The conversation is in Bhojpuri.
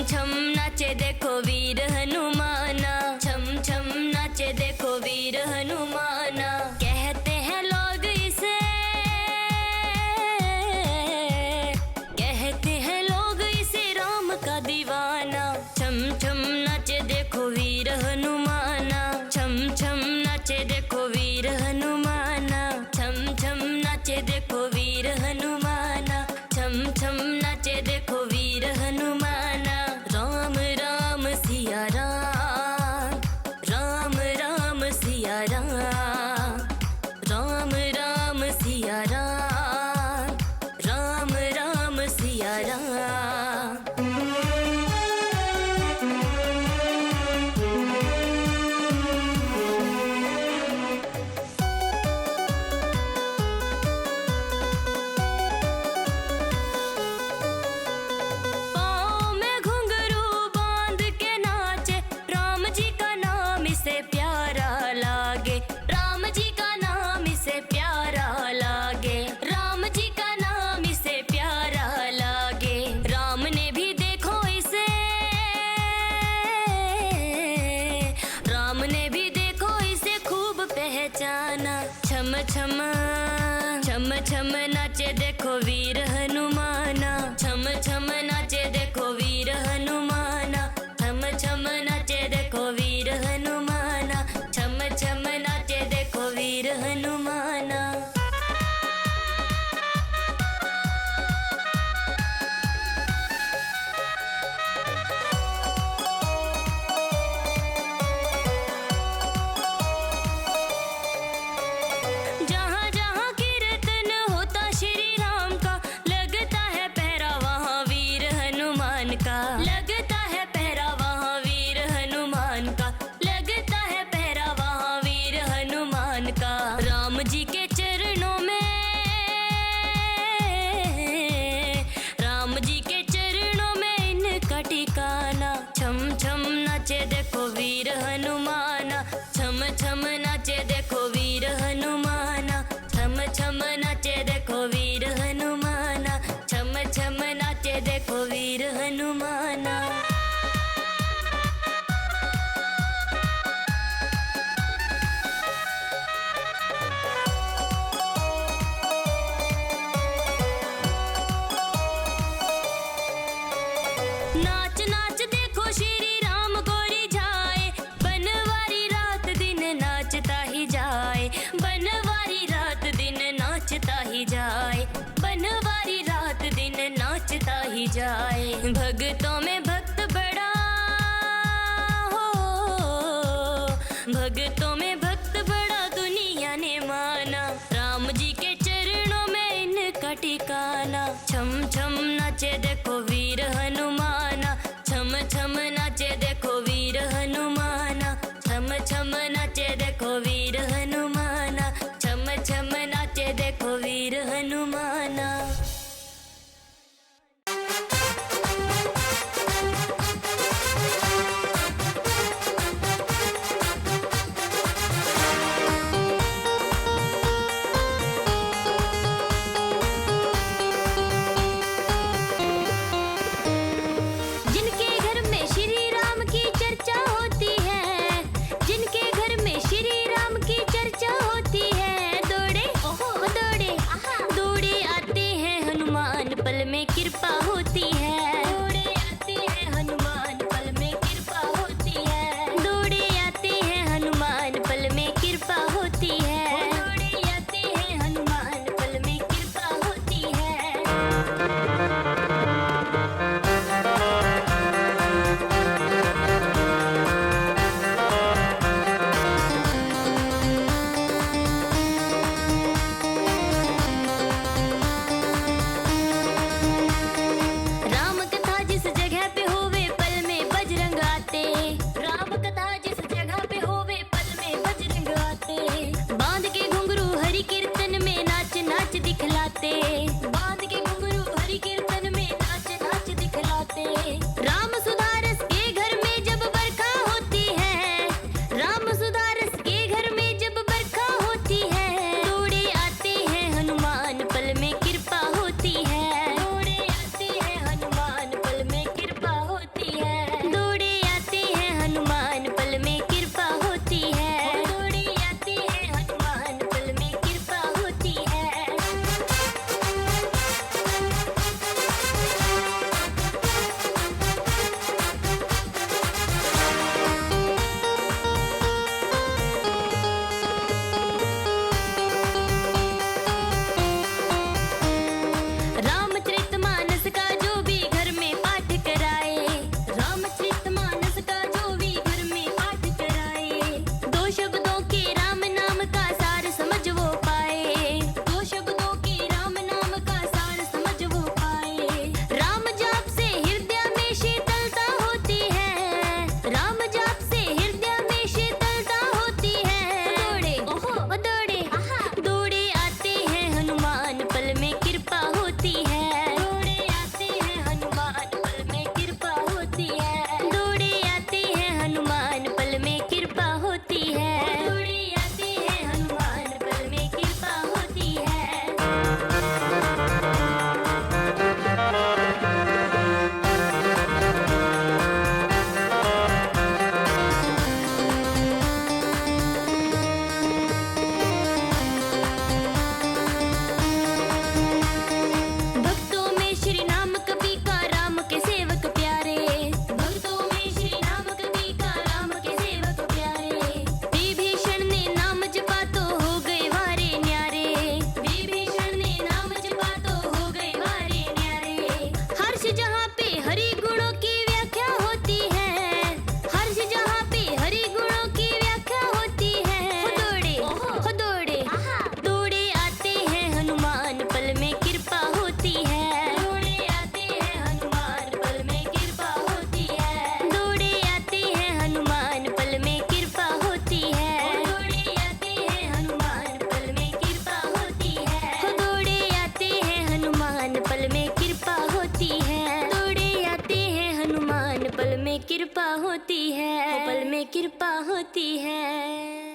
छम नाचे देखो वीर हनुमाना, छम छम नाचे देखो वीर हनुमाना। कहते हैं लोग इसे, कहते हैं लोग इसे राम का दीवाना। छम छम नाचे देखो वीर हनुमाना, छम छम नाचे देखो वीर हनुमाना। छम छम नाचे देखो वीर हनुमाना, छम छम नाचे देखो वीर हनुमाना। राम राम सिया राम, राम राम सिया राम, राम राम सिया राम, राम राम सिया राम। छम छम छम छम नाचे देखो वीर हनुमाना, छम छम नाचे देखो वीर हनुमाना। छम छम नाचे देखो वीर हनुमाना, छम छम नाचे देखो वीर हनुमाना। लगता है पहरा वहाँ वीर हनुमान का, लगता है पहरा वहाँ वीर हनुमान का। राम जी के चरणों में, राम जी के चरणों में इनका ठिकाना। छम छम नाचे देखो वीर हनुमाना, छम छम नाचे देखो वीर हनुमाना। छम छम नाचे देखो वीर हनुमाना, छम छम नाचे देखो वीर हनुमाना। नाच नाच देखो श्री राम गोरी जाए, बनवारी रात दिन नाचता ही जाए, बनवारी रात दिन नाचता ही जाए, बनवारी रात दिन नाचता ही जाए। भक्तों में भक्त बड़ा हो, भक्तों में भक्त बड़ा दुनिया ने माना। राम जी के चरणों में इनका ठिकाना। छम छम नाचे देखो वीर हनुमाना, छम छम नाचे देखो वीर हनुमाना। छम छम नाचे देखो वीर हनुमाना, छम छम नाचे देखो वीर हनुमाना। पल में कृपा होती है, दौड़े आते हैं हनुमान पल में कृपा होती है, दौड़े आते हैं हनुमान पल में कृपा होती है, दौड़े आते हैं हनुमान पल में कृपा होती है। बांध के घुंघरू हरि कीर्तन में नाच नाच दिखलाते। राम सुधारस के घर में जब बरखा होती है, राम सुधारस के घर में जब बरखा होती है, दौड़े आते हैं हनुमान पल में कृपा होती है, दौड़े आते हैं हनुमान पल में कृपा होती है। होती है, पल में कृपा होती है।